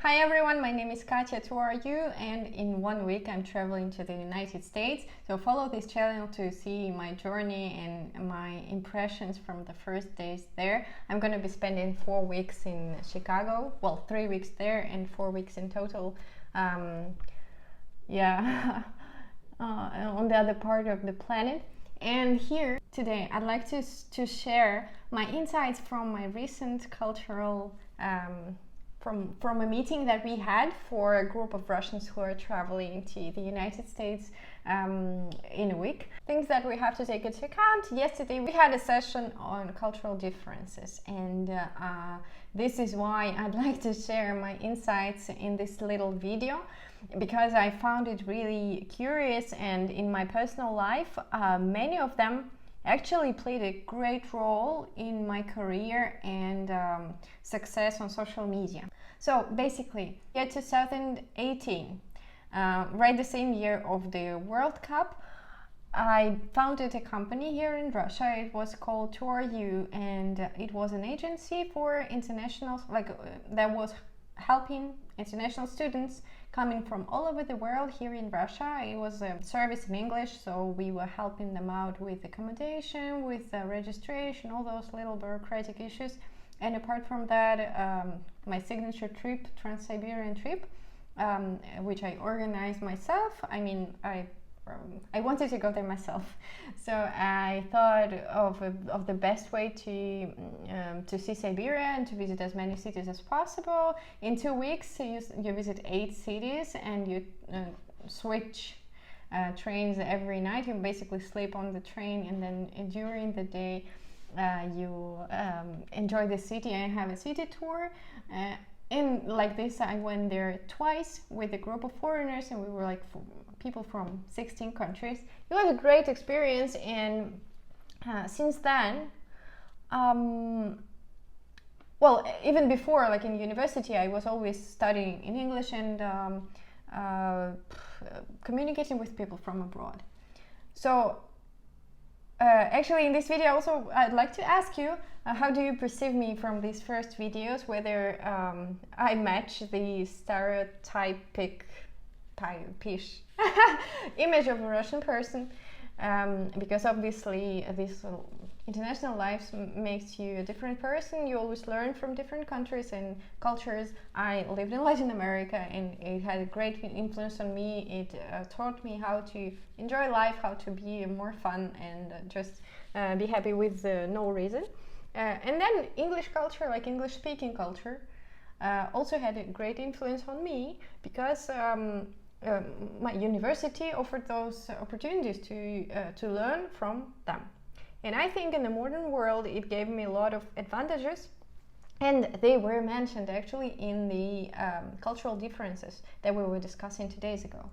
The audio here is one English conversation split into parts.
Hi everyone, my name is Katya, who are you? And in 1 week I'm traveling to the United States. So follow this channel to see my journey and my impressions from the first days there. I'm going to be spending 4 weeks in Chicago, well 3 weeks there and 4 weeks in total. On the other part of the planet. And here today I'd like to share my insights from my recent cultural from a meeting that we had for a group of Russians who are traveling to the United States in a week. Things that we have to take into account. Yesterday we had a session on cultural differences, and this is why I'd like to share my insights in this little video, because I found it really curious, and in my personal life many of them actually played a great role in my career and success on social media. So basically, in 2018, right the same year of the World Cup, I founded a company here in Russia. It was called Punctuality, and it was an agency for international, that was helping international students coming from all over the world here in Russia. It was a service in English, so we were helping them out with accommodation, with registration, all those little bureaucratic issues. And apart from that, my signature trip, Trans-Siberian trip, which I organized myself. I wanted to go there myself, so I thought of the best way to see Siberia and to visit as many cities as possible. In 2 weeks, you visit 8 cities, and you switch trains every night. You basically sleep on the train, and then during the day you enjoy the city and have a city tour. And like this, I went there twice with a group of foreigners, and we were like people from 16 countries. It was a great experience, and since then, even before, like in university, I was always studying in English and communicating with people from abroad. So actually in this video also I'd like to ask you, how do you perceive me from these first videos, whether I match the stereotypic image of a Russian person, because obviously this international life makes you a different person. You always learn from different countries and cultures. I lived in Latin America, and it had a great influence on me. It taught me how to enjoy life, how to be more fun, and just be happy with no reason. And then English culture, like English speaking culture, also had a great influence on me, because my university offered those opportunities to learn from them. And I think in the modern world it gave me a lot of advantages, and they were mentioned actually in the cultural differences that we were discussing 2 days ago.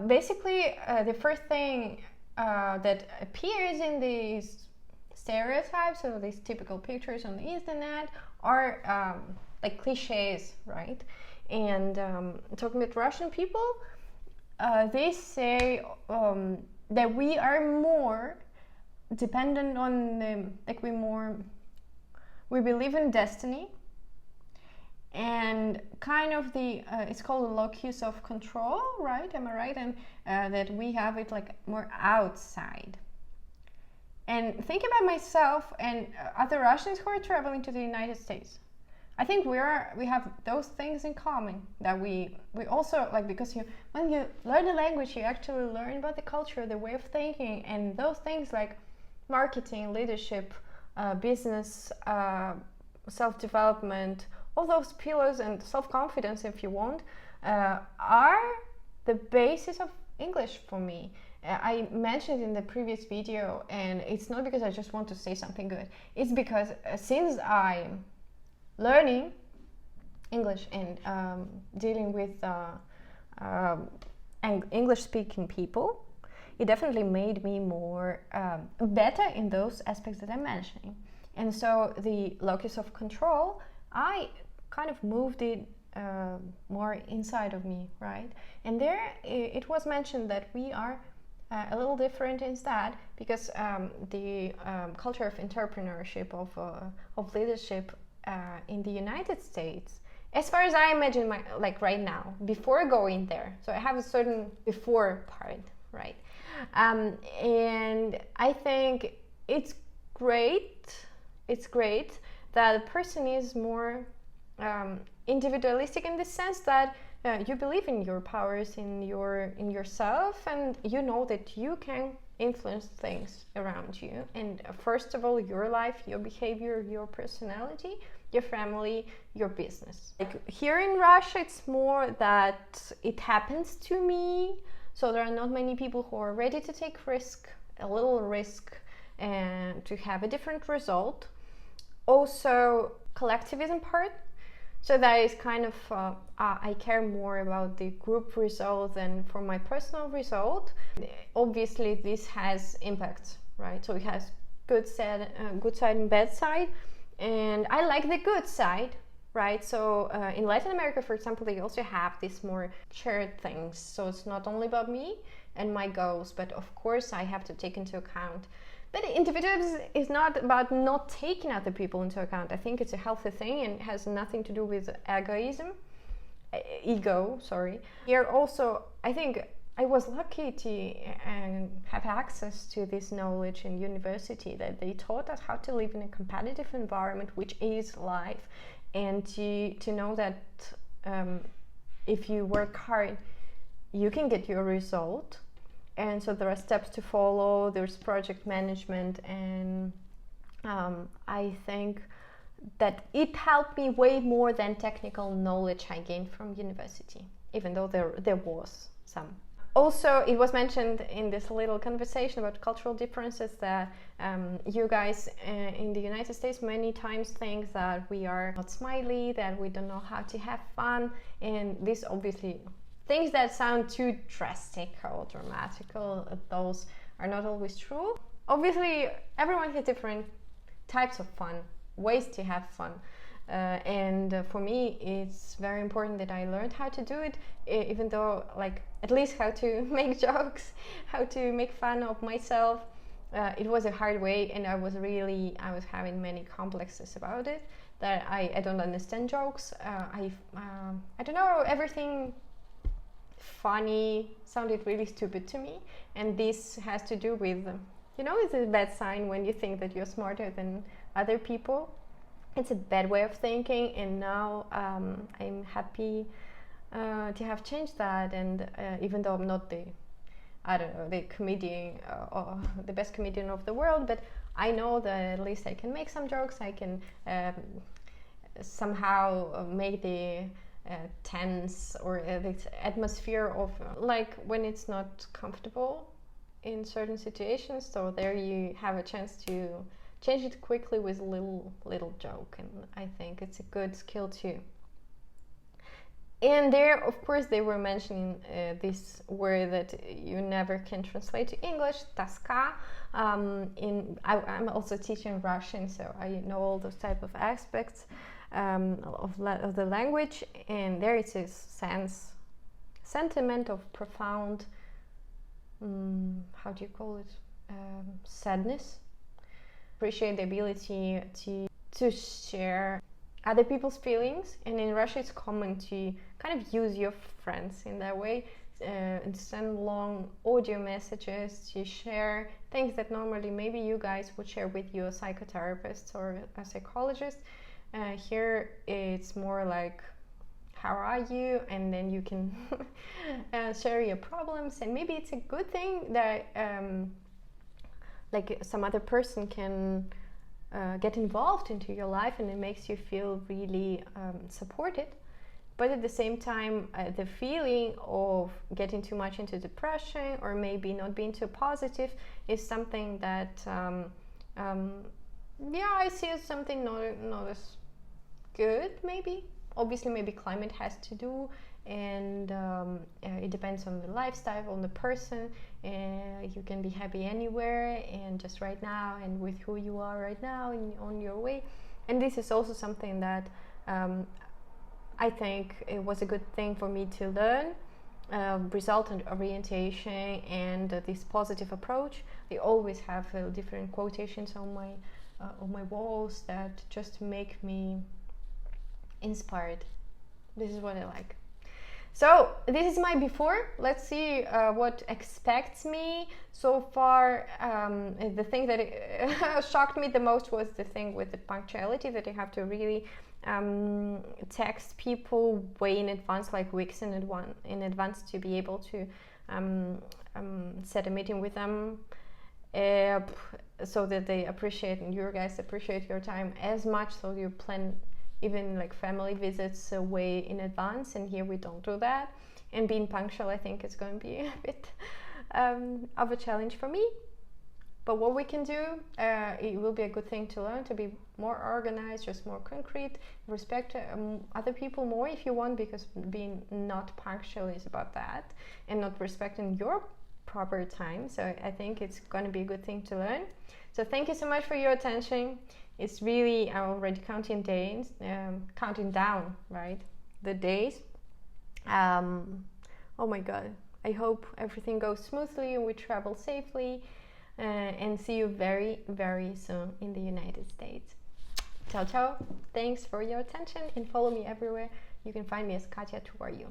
Basically, the first thing that appears in these stereotypes, or these typical pictures on the internet, are like cliches, right? And talking with Russian people, they say that we are more dependent on we believe in destiny, and kind of it's called a locus of control, right? Am I right? And that we have it like more outside. And think about myself and other Russians who are traveling to the United States. I think we have those things in common, that we also, like, because when you learn the language, you actually learn about the culture, the way of thinking, and those things like marketing, leadership, business, self-development, all those pillars, and self-confidence, if you want, are the basis of English for me. I mentioned in the previous video, and it's not because I just want to say something good. It's because since I'm learning English and dealing with English-speaking people, it definitely made me more better in those aspects that I'm mentioning. And so the locus of control, I kind of moved it more inside of me, right? And there it was mentioned that we are a little different instead, because the culture of entrepreneurship, of leadership in the United States as far as I imagine my, like right now, before going there. So I have a certain before part, right? And I think it's great. It's great that a person is more individualistic in the sense that you believe in your powers, in yourself, and you know that you can influence things around you. And first of all, your life, your behavior, your personality, your family, your business. Like here in Russia, it's more that it happens to me. So there are not many people who are ready to take risk, a little risk, and to have a different result. Also, collectivism part. So that is kind of, I care more about the group result than for my personal result. Obviously, this has impacts, right? So it has good side and bad side. And I like the good side, right? So in Latin America, for example, they also have these more shared things. So it's not only about me and my goals, but of course I have to take into account. But individualism is not about not taking other people into account. I think it's a healthy thing and has nothing to do with ego. Here also, I think I was lucky to have access to this knowledge in university, that they taught us how to live in a competitive environment, which is life, and to know that if you work hard, you can get your result. And so there are steps to follow, there's project management, and I think that it helped me way more than technical knowledge I gained from university, even though there was some. Also, it was mentioned in this little conversation about cultural differences that you guys in the United States many times think that we are not smiley, that we don't know how to have fun, and this obviously things that sound too drastic or dramatical, those are not always true. Obviously, everyone has different types of fun, ways to have fun. And for me, it's very important that I learned how to do it, even though, like, at least how to make jokes, how to make fun of myself. It was a hard way, and I was having many complexes about it, that I don't understand jokes. I don't know, everything funny sounded really stupid to me, and this has to do with, it's a bad sign when you think that you're smarter than other people. It's a bad way of thinking, and now I'm happy to have changed that. And even though I'm not the comedian or the best comedian of the world, but I know that at least I can make some jokes. I can somehow make the tense or the atmosphere of like when it's not comfortable in certain situations. So there you have a chance to change it quickly with a little joke, and I think it's a good skill too. And there, of course, they were mentioning this word that you never can translate to English, toska. I'm also teaching Russian, so I know all those type of aspects of the language, and there is a sentiment of profound, how do you call it, sadness. Appreciate the ability to share other people's feelings, and in Russia it's common to kind of use your friends in that way, and send long audio messages to share things that normally maybe you guys would share with your psychotherapist or a psychologist. Here it's more like, how are you? And then you can share your problems, and maybe it's a good thing that like some other person can get involved into your life, and it makes you feel really supported. But at the same time, the feeling of getting too much into depression or maybe not being too positive is something that I see as something not as good. Maybe obviously maybe climate has to do, and it depends on the lifestyle, on the person. You can be happy anywhere and just right now and with who you are right now and on your way. And this is also something that I think it was a good thing for me to learn. Result orientation and this positive approach. I always have different quotations on my walls that just make me inspired This is what I like. So this is my before. Let's see what expects me. So far, the thing that shocked me the most was the thing with the punctuality, that you have to really text people way in advance, like weeks in advance, to be able to set a meeting with them, so that they appreciate, and you guys appreciate your time as much. So you plan even like family visits way in advance, and here we don't do that. And being punctual, I think, is going to be a bit of a challenge for me. But what we can do, it will be a good thing to learn, to be more organized, just more concrete, respect other people more if you want, because being not punctual is about that, and not respecting your proper time. So I think it's going to be a good thing to learn. So thank you so much for your attention. It's really, I'm already counting days, counting down, right, the days. Oh my God, I hope everything goes smoothly and we travel safely, and see you very, very soon in the United States. Ciao, ciao. Thanks for your attention, and follow me everywhere. You can find me as Katja To Are You.